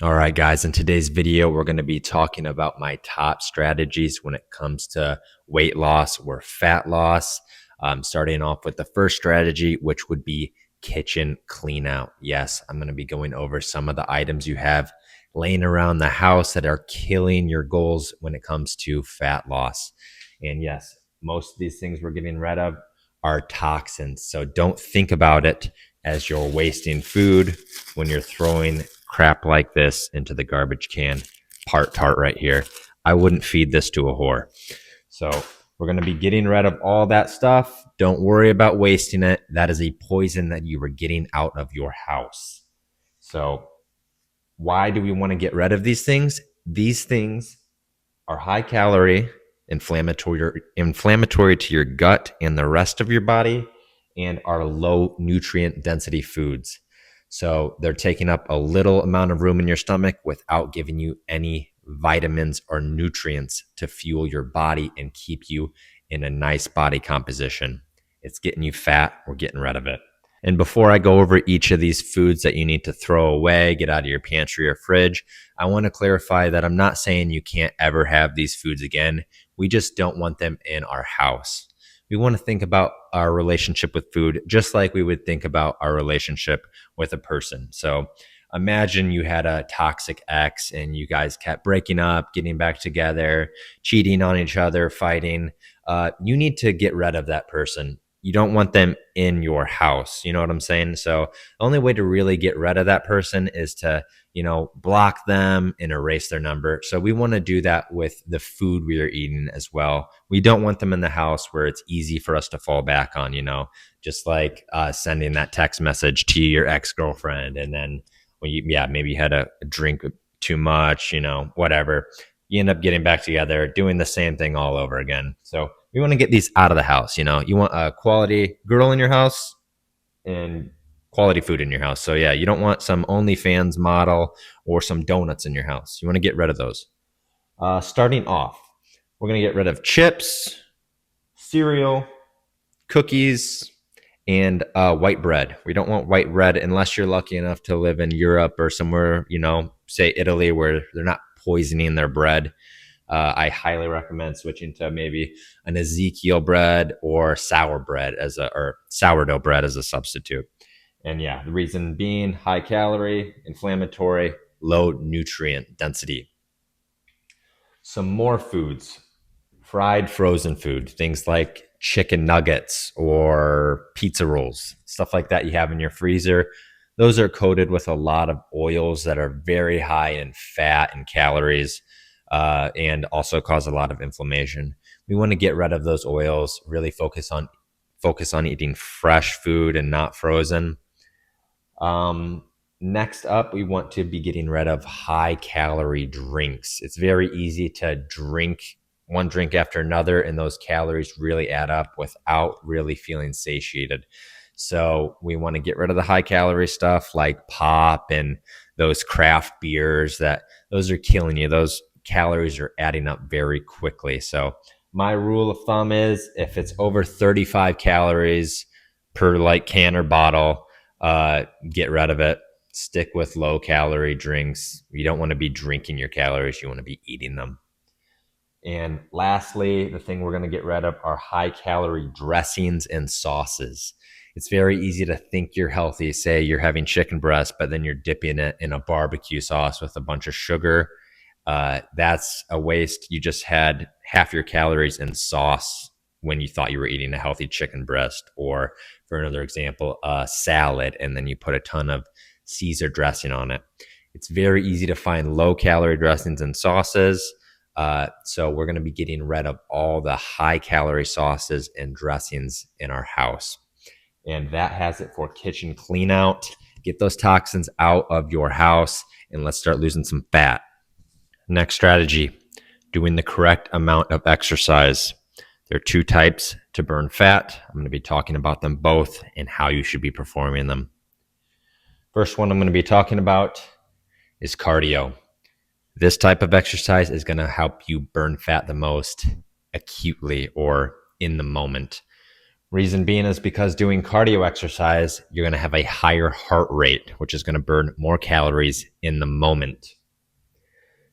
All right, guys, in today's video, we're going to be talking about my top strategies when it comes to weight loss or fat loss. Starting off with the first strategy, which would be kitchen clean out. Yes, I'm going to be going over some of the items you have laying around the house that are killing your goals when it comes to fat loss. And yes, most of these things we're getting rid of are toxins. So don't think about it as you're wasting food when you're throwing crap like this into the garbage can. Part tart right here. I wouldn't feed this to a whore. So we're going to be getting rid of all that stuff. Don't worry about wasting it. That is a poison that you are getting out of your house. So why do we want to get rid of these things? These things are high calorie, inflammatory to your gut and the rest of your body, and are low nutrient density foods. So they're taking up a little amount of room in your stomach without giving you any vitamins or nutrients to fuel your body and keep you in a nice body composition. It's getting you fat. We're getting rid of it. And before I go over each of these foods that you need to throw away, get out of your pantry or fridge, I want to clarify that I'm not saying you can't ever have these foods again. We just don't want them in our house. We want to think about our relationship with food just like we would think about our relationship with a person. So imagine you had a toxic ex and you guys kept breaking up, getting back together, cheating on each other, fighting. You need to get rid of that person. You don't want them in your house. You know what I'm saying? So the only way to really get rid of that person is to, block them and erase their number. So we want to do that with the food we are eating as well. We don't want them in the house where it's easy for us to fall back on, just like sending that text message to your ex-girlfriend. And then when maybe you had a drink too much, whatever. You end up getting back together, doing the same thing all over again. So we want to get these out of the house. You want a quality girl in your house and quality food in your house. So yeah, you don't want some OnlyFans model or some donuts in your house. You want to get rid of those. Starting off, we're going to get rid of chips, cereal, cookies, and white bread. We don't want white bread unless you're lucky enough to live in Europe or somewhere, say Italy, where they're not poisoning their bread. I highly recommend switching to maybe an Ezekiel bread or sourdough bread as a substitute. And yeah, the reason being high calorie, inflammatory, low nutrient density. Some more foods, fried frozen food, things like chicken nuggets or pizza rolls, stuff like that you have in your freezer. Those are coated with a lot of oils that are very high in fat and calories, and also cause a lot of inflammation. We want to get rid of those oils, really focus on eating fresh food and not frozen. Next up, we want to be getting rid of high calorie drinks. It's very easy to drink one drink after another, and those calories really add up without really feeling satiated. So we want to get rid of the high calorie stuff like pop and those craft beers that those are killing you. Those calories are adding up very quickly. So my rule of thumb is if it's over 35 calories per can or bottle, get rid of it. Stick with low calorie drinks. You don't want to be drinking your calories. You want to be eating them. And lastly, the thing we're going to get rid of are high calorie dressings and sauces. It's very easy to think you're healthy. Say you're having chicken breast, but then you're dipping it in a barbecue sauce with a bunch of sugar. That's a waste. You just had half your calories in sauce when you thought you were eating a healthy chicken breast. Or for another example, a salad, and then you put a ton of Caesar dressing on it. It's very easy to find low calorie dressings and sauces. So we're going to be getting rid of all the high calorie sauces and dressings in our house. And that has it for kitchen clean out. Get those toxins out of your house and let's start losing some fat. Next strategy, doing the correct amount of exercise. There are two types to burn fat. I'm going to be talking about them both and how you should be performing them. First one I'm going to be talking about is cardio. This type of exercise is going to help you burn fat the most acutely or in the moment. Reason being is because doing cardio exercise, you're going to have a higher heart rate, which is going to burn more calories in the moment.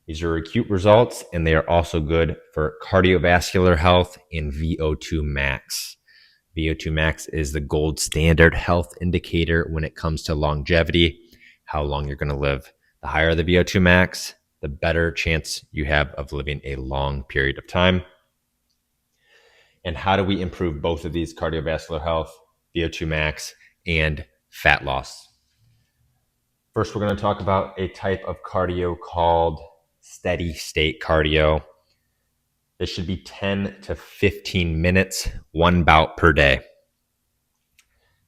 These are acute results, and they are also good for cardiovascular health and VO2 max. VO2 max is the gold standard health indicator when it comes to longevity, how long you're going to live. The higher the VO2 max, the better chance you have of living a long period of time. And how do we improve both of these: cardiovascular health, VO2 max, and fat loss? First, we're going to talk about a type of cardio called steady state cardio. This should be 10 to 15 minutes, one bout per day.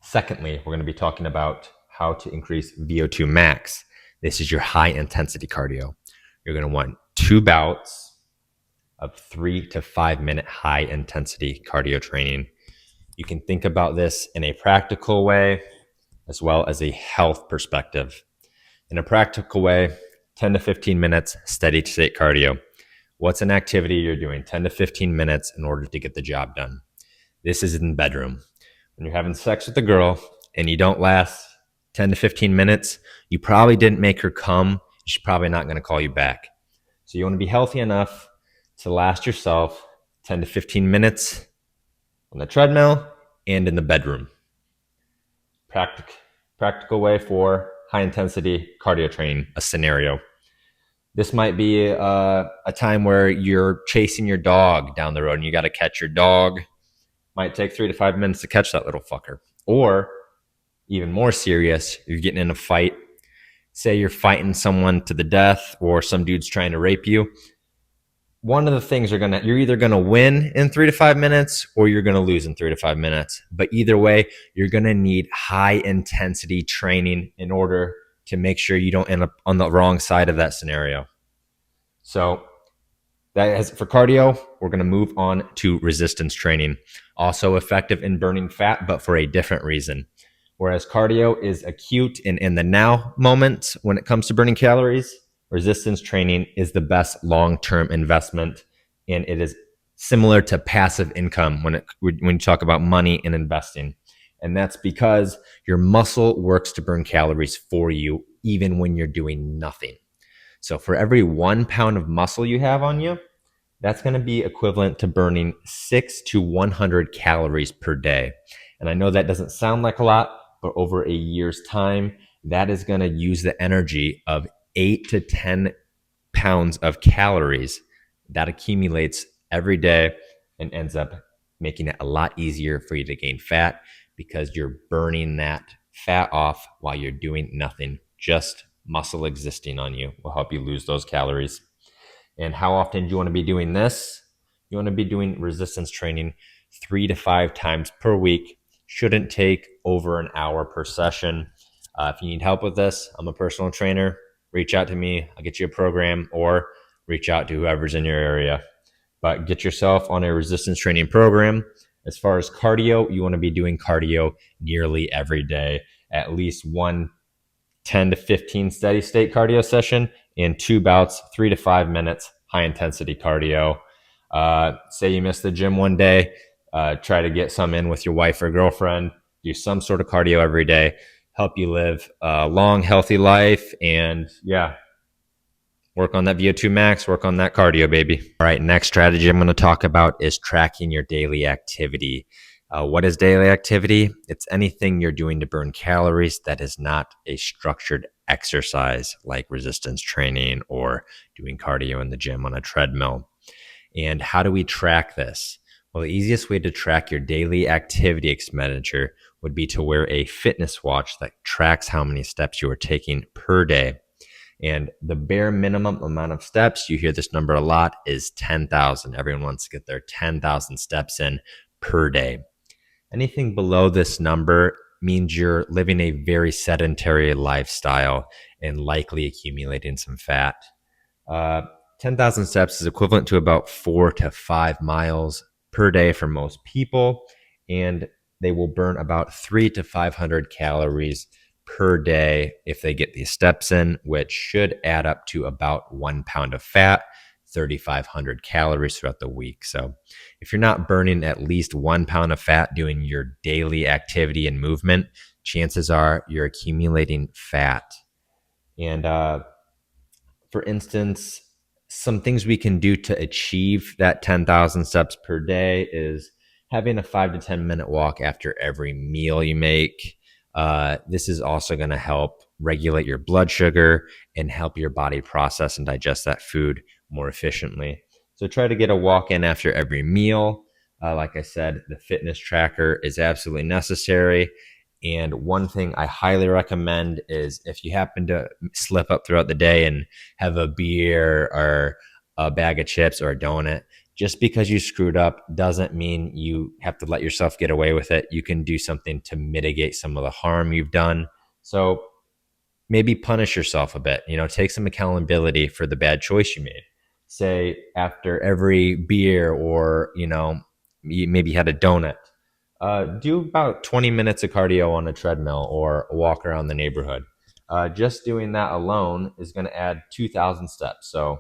Secondly, we're going to be talking about how to increase VO2 max. This is your high intensity cardio. You're going to want 2 bouts of 3 to 5 minute high intensity cardio training. You can think about this in a practical way as well as a health perspective. In a practical way, 10 to 15 minutes steady state cardio. What's an activity you're doing 10 to 15 minutes in order to get the job done? This is in the bedroom. When you're having sex with a girl and you don't last 10 to 15 minutes, you probably didn't make her come. She's probably not going to call you back. So you want to be healthy enough to last yourself 10 to 15 minutes on the treadmill and in the bedroom. Practical way for high intensity cardio training, a scenario. This might be a time where you're chasing your dog down the road and you got to catch your dog. Might take 3 to 5 minutes to catch that little fucker. Or even more serious, you're getting in a fight. Say you're fighting someone to the death or some dude's trying to rape you. One of the things you're either going to win in 3 to 5 minutes or you're going to lose in 3 to 5 minutes. But either way, you're going to need high intensity training in order to make sure you don't end up on the wrong side of that scenario. So that is for cardio. We're going to move on to resistance training. Also effective in burning fat, but for a different reason. Whereas cardio is acute and in the now moment when it comes to burning calories, resistance training is the best long-term investment, and it is similar to passive income when you talk about money and investing. And that's because your muscle works to burn calories for you even when you're doing nothing. So for every 1 pound of muscle you have on you, that's going to be equivalent to burning 6 to 100 calories per day. And I know that doesn't sound like a lot, but over a year's time, that is going to use the energy of 8 to 10 pounds of calories that accumulates every day and ends up making it a lot easier for you to gain fat because you're burning that fat off while you're doing nothing. Just muscle existing on you will help you lose those calories. And how often do you want to be doing this? You want to be doing resistance training 3 to 5 times per week. Shouldn't take over an hour per session. If you need help with this, I'm a personal trainer. Reach out to me. I'll get you a program, or reach out to whoever's in your area. But get yourself on a resistance training program. As far as cardio, you want to be doing cardio nearly every day. At least one 10 to 15 steady state cardio session and 2 bouts, 3 to 5 minutes, high intensity cardio. Say you miss the gym one day, try to get some in with your wife or girlfriend, do some sort of cardio every day, help you live a long, healthy life. And yeah, work on that VO2 max, work on that cardio, baby. All right, next strategy I'm going to talk about is tracking your daily activity. What is daily activity? It's anything you're doing to burn calories that is not a structured exercise like resistance training or doing cardio in the gym on a treadmill. And how do we track this? Well, the easiest way to track your daily activity expenditure would be to wear a fitness watch that tracks how many steps you are taking per day. And the bare minimum amount of steps, you hear this number a lot, is 10,000. Everyone wants to get their 10,000 steps in per day. Anything below this number means you're living a very sedentary lifestyle and likely accumulating some fat. 10,000 steps is equivalent to about 4 to 5 miles per day for most people, and they will burn about 3 to 500 calories per day if they get these steps in, which should add up to about 1 pound of fat. 3,500 calories throughout the week. So if you're not burning at least 1 pound of fat doing your daily activity and movement, chances are you're accumulating fat. And for instance, some things we can do to achieve that 10,000 steps per day is having a 5 to 10 minute walk after every meal you make. This is also going to help regulate your blood sugar and help your body process and digest that food more efficiently. So try to get a walk in after every meal. Like I said, the fitness tracker is absolutely necessary. And one thing I highly recommend is if you happen to slip up throughout the day and have a beer or a bag of chips or a donut, just because you screwed up doesn't mean you have to let yourself get away with it. You can do something to mitigate some of the harm you've done. So maybe punish yourself a bit, take some accountability for the bad choice you made. Say after every beer or, you maybe had a donut, do about 20 minutes of cardio on a treadmill or a walk around the neighborhood. Just doing that alone is going to add 2,000 steps. So,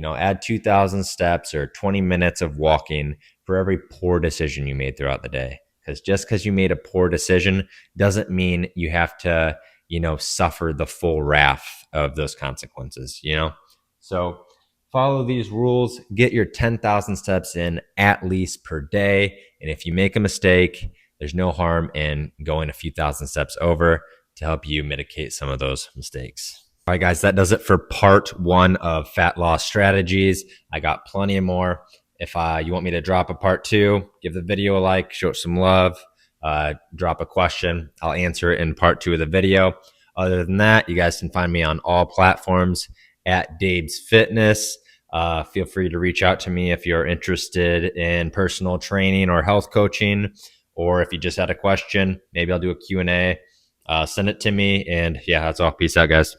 add 2,000 steps or 20 minutes of walking for every poor decision you made throughout the day. Because just because you made a poor decision doesn't mean you have to, suffer the full wrath of those consequences. So follow these rules, get your 10,000 steps in at least per day. And if you make a mistake, there's no harm in going a few thousand steps over to help you mitigate some of those mistakes. All right, guys, that does it for part 1 of fat loss strategies. I got plenty more. If you want me to drop a part 2, give the video a like, show it some love, drop a question. I'll answer it in part 2 of the video. Other than that, you guys can find me on all platforms at dabesfitness. Feel free to reach out to me if you're interested in personal training or health coaching, or if you just had a question, maybe I'll do a Q&A. Send it to me. And yeah, that's all. Peace out, guys.